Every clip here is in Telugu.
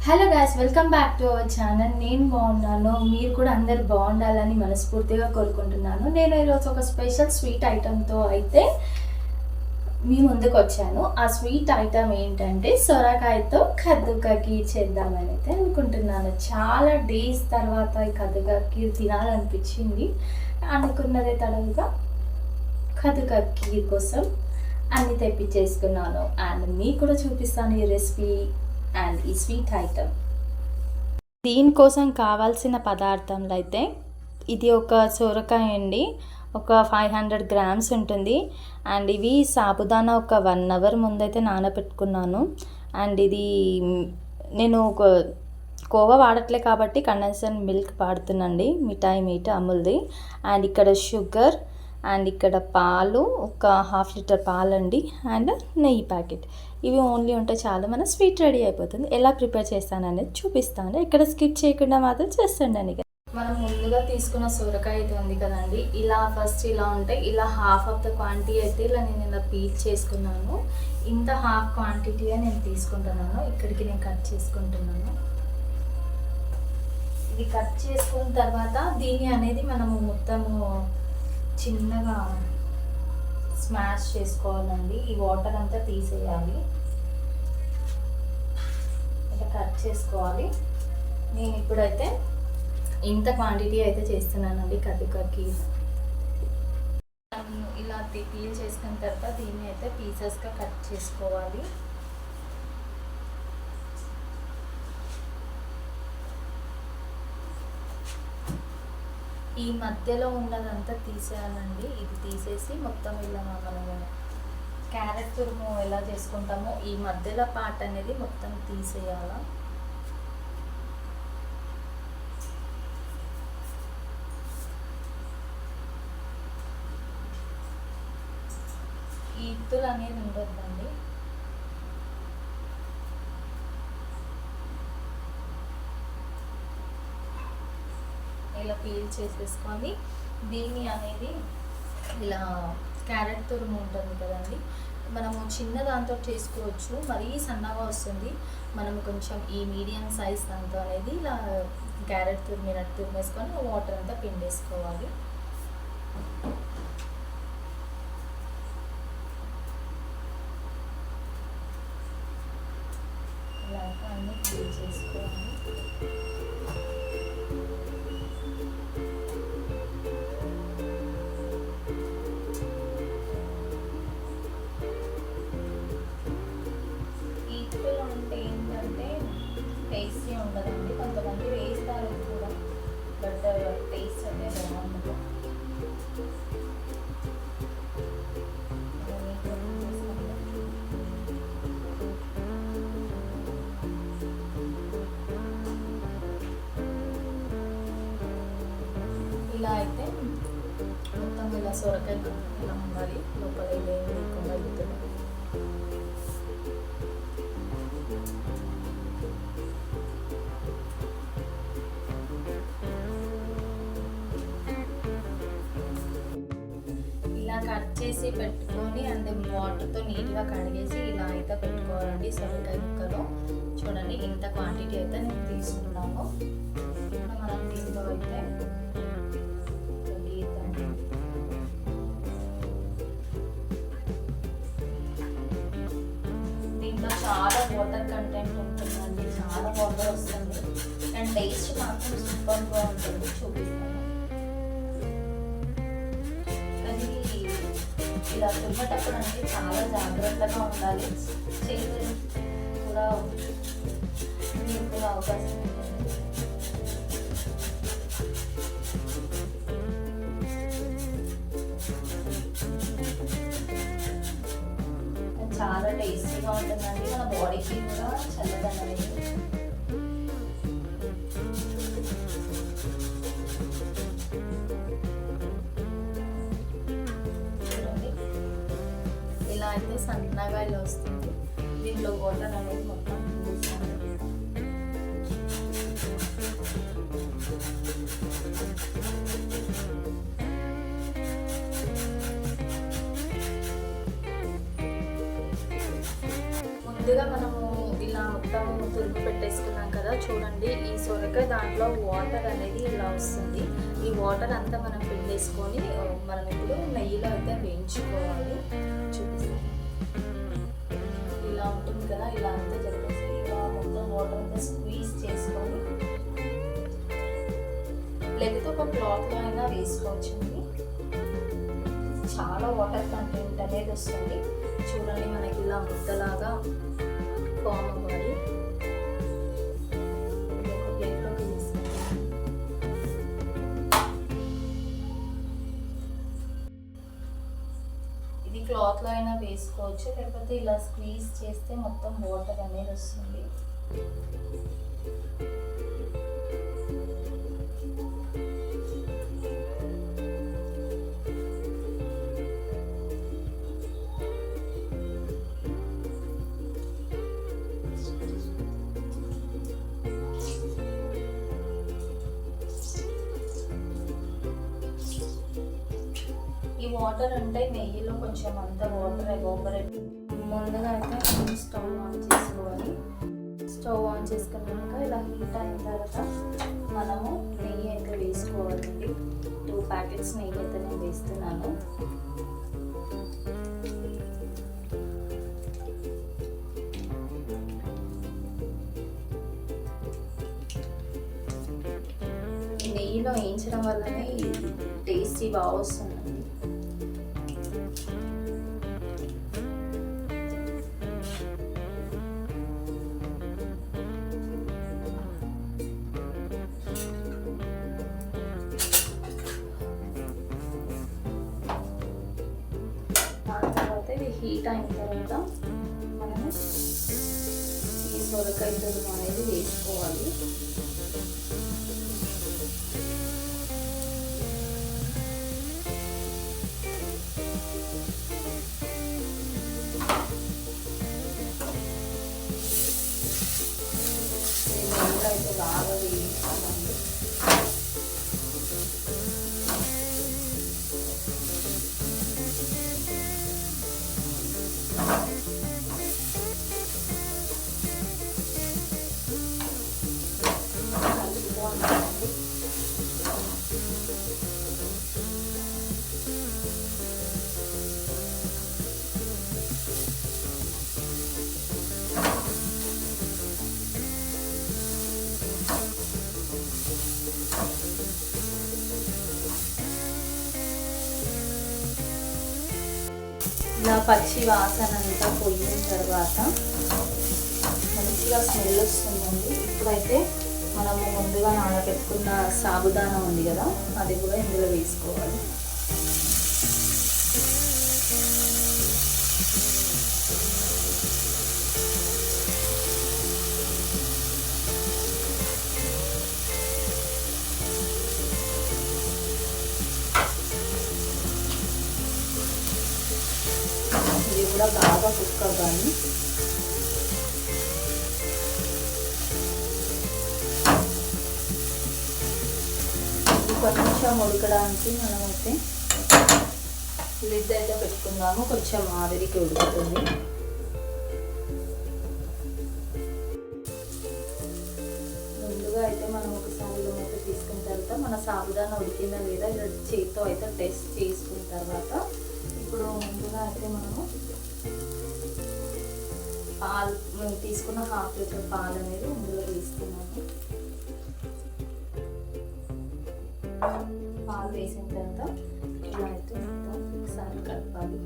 Hello guys, welcome back to our channel. నేను బాగున్నాను, మీరు కూడా అందరు బాగుండాలని మనస్ఫూర్తిగా కోరుకుంటున్నాను. నేను ఈరోజు ఒక స్పెషల్ స్వీట్ ఐటెంతో అయితే మీ ముందుకు వచ్చాను. ఆ స్వీట్ ఐటెం ఏంటంటే సొరకాయతో కద్దుకా ఖీర్ చేద్దామని అయితే అనుకుంటున్నాను. చాలా డేస్ తర్వాత ఈ కద్దుకా ఖీర్ తినాలనిపించింది. అనుకున్నదే తడవుగా కద్దుకా ఖీర్ కోసం అన్ని తెప్పించేసుకున్నాను. అండ్ మీకు కూడా చూపిస్తాను ఈ రెసిపీ అండ్ ఈ స్వీట్ ఐటమ్. దీనికోసం కావాల్సిన పదార్థాలు అయితే ఇది ఒక సొరకాయ అండి, ఒక 500 గ్రామ్స్ ఉంటుంది. అండ్ ఇవి సాబుదానా ఒక 1 అవర్ ముందైతే నానబెట్టుకున్నాను. అండ్ ఇది నేను ఒక కోవా వాడట్లే కాబట్టి condensed milk వాడుతున్నాండి, mithai meetha అమూల్ది. And ఇక్కడ షుగర్, అండ్ ఇక్కడ పాలు ఒక 1/2 లీటర్ పాలండి, అండ్ నెయ్యి ప్యాకెట్. ఇవి ఓన్లీ ఉంటే చాలు, మన స్వీట్ రెడీ అయిపోతుంది. ఎలా ప్రిపేర్ చేస్తాను అనేది చూపిస్తాను. ఇక్కడ స్కిప్ చేయకుండా మాత్రం చేస్తాండి అని. మనం ముందుగా తీసుకున్న సొరకాయ అయితే ఉంది కదండి, ఇలా ఫస్ట్ ఇలా ఉంటాయి. ఇలా హాఫ్ ఆఫ్ ద క్వాంటిటీ అయితే ఇలా నేను ఇలా పీల్ చేసుకున్నాను. ఇంత హాఫ్ క్వాంటిటీగా నేను తీసుకుంటున్నాను. ఇక్కడికి నేను కట్ చేసుకుంటున్నాను. ఇది కట్ చేసుకున్న తర్వాత దీన్ని అనేది మనము మొత్తము చిన్నగా స్మాష్ చేసుకోవాలండి. ఈ వాటర్ అంతా తీసేయాలి, ఇలా కట్ చేసుకోవాలి. నేను ఇప్పుడైతే ఇంత క్వాంటిటీ అయితే చేస్తున్నానండి కద్దుకా ఖీర్. ఇలా పీల్ చేసుకున్న తర్వాత దీన్ని అయితే పీసెస్గా కట్ చేసుకోవాలి. ఈ మధ్యలో ఉన్నదంతా తీసేయాలండి. ఇది తీసేసి మొత్తం ఇలా మనము క్యారెట్ తురుము ఎలా చేసుకుంటామో ఈ మధ్యలో పార్ట్ అనేది మొత్తం తీసేయాల. ఈ ఇత్తులు అనేది ఉండొద్దండి. ఇలా పీల్ చేసేసుకొని దీన్ని అనేది ఇలా క్యారెట్ తురుము ఉంటుంది కదండి, మనము చిన్న దాంతో చేసుకోవచ్చు. మరీ సన్నగా వస్తుంది. మనము కొంచెం ఈ మీడియం సైజ్ దాంతో అనేది ఇలా క్యారెట్ తురిమేసుకొని వాటర్ అంతా పిండేసుకోవాలి. ఇలా అన్నీ పీల్ చేసుకోవాలి. టేస్టీ ఉండదండి, కొంతమంది వేస్తారు కూడా, బట్ టేస్ట్ అయితే బాగుంటుంది. ఇలా అయితే మొత్తం ఇలా సొరకాయ ఇలా ఉండాలి, లోపల ఇదేం లేకుండా అవుతుంది. కట్ చేసి పెట్టుకొని అండ్ వాటర్తో నీట్గా కడిగేసి ఇలా అయితే పెట్టుకోవాలండి. సొరకాయ ముక్కలో చూడండి ఇంత క్వాంటిటీ అయితే నేను తీసుకున్నాను. మనం దీంట్లో అయితే దీంట్లో చాలా వాటర్ కంటెంట్ ఉంటుందండి, చాలా వాటర్ వస్తుంది. అండ్ టేస్ట్ మాత్రం సూపర్గా ఉంటుంది, చూపిస్తాను. ఇలా తుమ్మేటప్పుడు అంటే చాలా జాగ్రత్తగా ఉండాలి. చేతులు కూడా అవకాశం ఉంటుంది. చాలా టేస్టీగా ఉంటుందండి, మన బాడీకి కూడా చల్లదనం. ఇలా అయితే సన్నగా ఇలా వస్తుంది. దీంట్లో వాటర్ అనేది మొత్తం ముందుగా మనము ఇలా మొత్తం తురిమి పెట్టేసుకున్నాం కదా, చూడండి ఈ సొరకాయ దాంట్లో వాటర్ అనేది ఇలా వస్తుంది. ఈ వాటర్ అంతా మనం పిండేసుకొని మనం ఇప్పుడు నెయ్యిలో అయితే వేయించుకోవాలి. చూపిస్తాం, ఇలా ఉంటుంది కదా, ఇలా అంతా చెప్పేసి ఇలా మొత్తం వాటర్ అంతా స్క్వీజ్ చేసుకొని, లేకపోతే ఒక క్లాత్లో అయినా వేసుకోవచ్చండి. చాలా వాటర్ కంటెంట్ అనేది వస్తుంది. చూడండి మనకి ఇలా ముద్దలాగా ఫామ్ అవ్వాలి. ఒక ప్లేట్లోకి తీసుకుంటాం. ఇది క్లాత్లో అయినా వేసుకోవచ్చు, లేకపోతే ఇలా స్క్వీజ్ చేస్తే మొత్తం వాటర్ అనేది వస్తుంది. ఈ వాటర్ అంటే నెయ్యిలో కొంచెం అంత వాటర్ ఎవాపరేట్. ముందుగా అయితే స్టవ్ ఆన్ చేసుకోవాలి. స్టవ్ ఆన్ చేసుకున్నాక ఇలా హీట్ అయిన తర్వాత మనము నెయ్యి అయితే వేసుకోవాలండి. 2 ప్యాకెట్స్ నెయ్యి అయితే నేను వేస్తున్నాను. నెయ్యిలో వేయించడం వల్లనే టేస్టీ బాగా వస్తుందండి. దాని తర్వాత ఇది హీట్ అయిన తర్వాత మనము ఈ సొరకాయ తురుము అనేది వేసుకోవాలి. అయితే బాగా వేయించాలండి. కలుపుకోవాలండి. ఇలా పచ్చి వాసన అంతా పోయిన తర్వాత మంచిగా స్మెల్ వస్తుందండి. ఇప్పుడైతే మనము ముందుగా నానబెట్టుకున్న సాబుదానా ఉంది కదా, అది కూడా ఇందులో వేసుకోవాలి. ఇది కూడా బాగా కుక్ అవ్వాలి. కొంచెం ఉడకడానికి మనమైతే లిడ్ అయితే పెట్టుకుందాము. కొంచెం ఆవిరికి ఉడుకుతుంది. ముందుగా అయితే మనం ఒకసారి మూత తీసుకున్న తర్వాత మన సాబుదానా ఉడికిందా లేదా చేతితో అయితే టెస్ట్ చేసుకున్న తర్వాత ఇప్పుడు ముందుగా అయితే మనము పాలు, మేము తీసుకున్న 1/2 లీటర్ పాలు అనేది ఇందులో వేస్తున్నాము. పాలు వేసిన తర్వాత ఇలా అయితే ఒకసారి కలపాలి.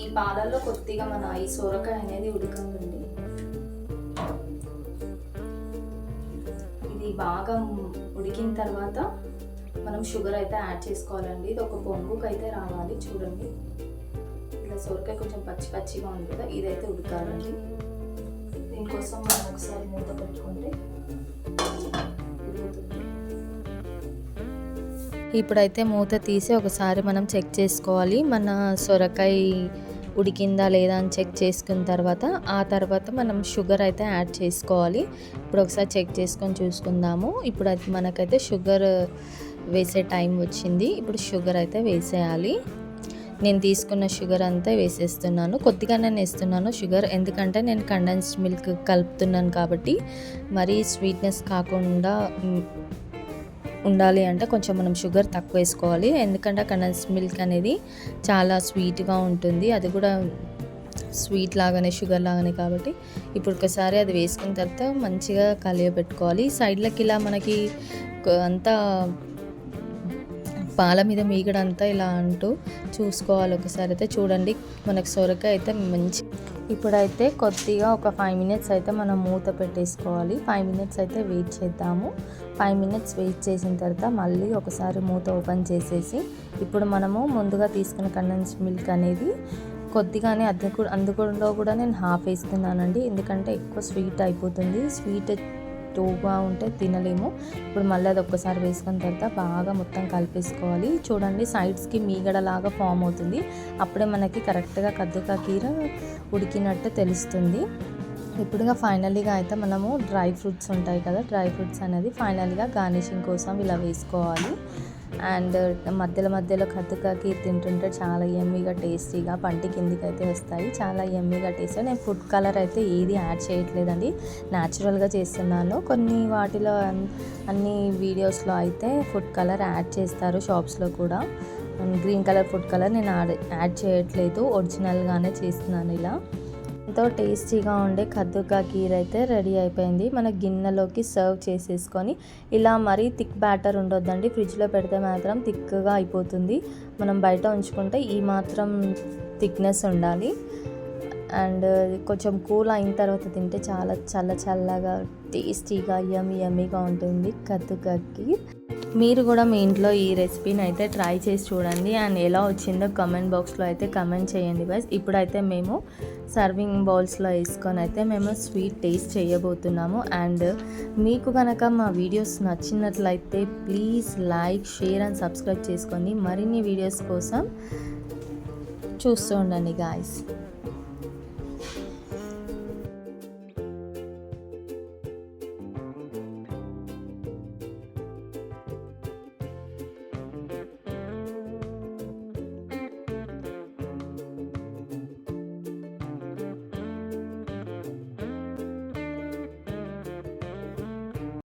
ఈ పాలల్లో కొద్దిగా మన ఈ సొరకాయ అనేది ఉడకండి. ఇది బాగా ఉడికిన తర్వాత మనం షుగర్ అయితే యాడ్ చేసుకోవాలండి. ఇది ఒక పొంగుకి అయితే రావాలి. చూడండి ఇలా సొరకాయ కొంచెం పచ్చి పచ్చిగా ఉంది కదా, ఇదైతే ఉడకాలండి. దీనికోసం మనం ఒకసారి మూత పెట్టుకుంటే ఉడుకుతుంది. ఇప్పుడైతే మూత తీసి ఒకసారి మనం చెక్ చేసుకోవాలి. మన సొరకాయ ఉడికిందా లేదా అని చెక్ చేసుకున్న తర్వాత ఆ తర్వాత మనం షుగర్ అయితే యాడ్ చేసుకోవాలి. ఇప్పుడు ఒకసారి చెక్ చేసుకొని చూసుకుందాము. ఇప్పుడు అది మనకైతే షుగర్ వేసే టైం వచ్చింది. ఇప్పుడు షుగర్ అయితే వేసేయాలి. నేను తీసుకున్న షుగర్ అంతా వేసేస్తున్నాను. కొద్దిగానే వేస్తున్నాను షుగర్, ఎందుకంటే నేను కండెన్స్డ్ మిల్క్ కలుపుతున్నాను కాబట్టి మరీ స్వీట్నెస్ కాకుండా ఉండాలి అంటే కొంచెం మనం షుగర్ తక్కువ వేసుకోవాలి. ఎందుకంటే కండెన్స్డ్ మిల్క్ అనేది చాలా స్వీట్గా ఉంటుంది, అది కూడా స్వీట్ లాగానే షుగర్ లాగానే కాబట్టి ఇప్పుడు ఒకసారి అది వేసుకున్న తర్వాత మంచిగా కలియబెట్టుకోవాలి. సైడ్లకి ఇలా మనకి అంతా పాల మీద మీగడంతా ఇలా అంటూ చూసుకోవాలి. ఒకసారి అయితే చూడండి, మనకు సొరకాయ అయితే మంచి. ఇప్పుడైతే కొద్దిగా ఒక 5 మినిట్స్ అయితే మనం మూత పెట్టేసుకోవాలి. 5 మినిట్స్ అయితే వెయిట్ చేద్దాము. 5 మినిట్స్ వెయిట్ చేసిన తర్వాత మళ్ళీ ఒకసారి మూత ఓపెన్ చేసేసి ఇప్పుడు మనము ముందుగా తీసుకున్న కండెన్స్డ్ మిల్క్ అనేది కొద్దిగానే అందులో కూడా నేను హాఫ్ వేస్తున్నానండి, ఎందుకంటే ఎక్కువ స్వీట్ అయిపోతుంది. స్వీట్ టూగా ఉంటే తినలేము. ఇప్పుడు మళ్ళీ అది ఒక్కసారి వేసుకున్న తర్వాత బాగా మొత్తం కలిపేసుకోవాలి. చూడండి, సైడ్స్కి మీగడలాగా ఫామ్ అవుతుంది. అప్పుడే మనకి కరెక్ట్గా కద్దుకా కీర ఉడికినట్టు తెలుస్తుంది. ఇప్పుడుగా ఫైనల్గా అయితే మనము డ్రై ఫ్రూట్స్ ఉంటాయి కదా, డ్రై ఫ్రూట్స్ అనేది ఫైనల్గా గార్నిషింగ్ కోసం ఇలా వేసుకోవాలి. అండ్ మధ్యలో కద్దుకా కీర్ తింటుంటే చాలా యమ్మీగా టేస్టీగా పంటి కిందికి అయితే వస్తాయి, చాలా యమ్మీగా టేస్ట్. నేను ఫుడ్ కలర్ అయితే ఏది యాడ్ చేయట్లేదండి, న్యాచురల్గా చేస్తున్నాను. కొన్ని వాటిలో అన్ని వీడియోస్లో అయితే ఫుడ్ కలర్ యాడ్ చేస్తారు, షాప్స్లో కూడా. గ్రీన్ కలర్ ఫుడ్ కలర్ నేను యాడ్ చేయట్లేదు, ఒరిజినల్గానే చేస్తున్నాను. ఇలా ఎంతో టేస్టీగా ఉండే కద్దుకా కీర్ అయితే రెడీ అయిపోయింది. మన గిన్నెలోకి సర్వ్ చేసేసుకొని, ఇలా మరీ థిక్ బ్యాటర్ ఉండొద్దండి, ఫ్రిడ్జ్లో పెడితే మాత్రం థిక్గా అయిపోతుంది. మనం బయట ఉంచుకుంటే ఈ మాత్రం థిక్నెస్ ఉండాలి. అండ్ కొంచెం కూల్ అయిన తర్వాత తింటే చాలా చల్లగా టేస్టీగా యమ్మీగా ఉంటుంది కద్దుకా కీర్. మీరు కూడా మీ ఇంట్లో ఈ రెసిపీని అయితే ట్రై చేసి చూడండి, అండ్ ఎలా వచ్చిందో కామెంట్ బాక్స్లో అయితే కామెంట్ చేయండి గైస్. ఇప్పుడైతే మేము సర్వింగ్ బౌల్స్లో వేసుకొని అయితే మేము స్వీట్ టేస్ట్ చేయబోతున్నాము. అండ్ మీకు కనుక మా వీడియోస్ నచ్చినట్లయితే please like, share and subscribe చేసుకొని మరిన్ని వీడియోస్ కోసం చూస్తూ ఉండండి గాయస్.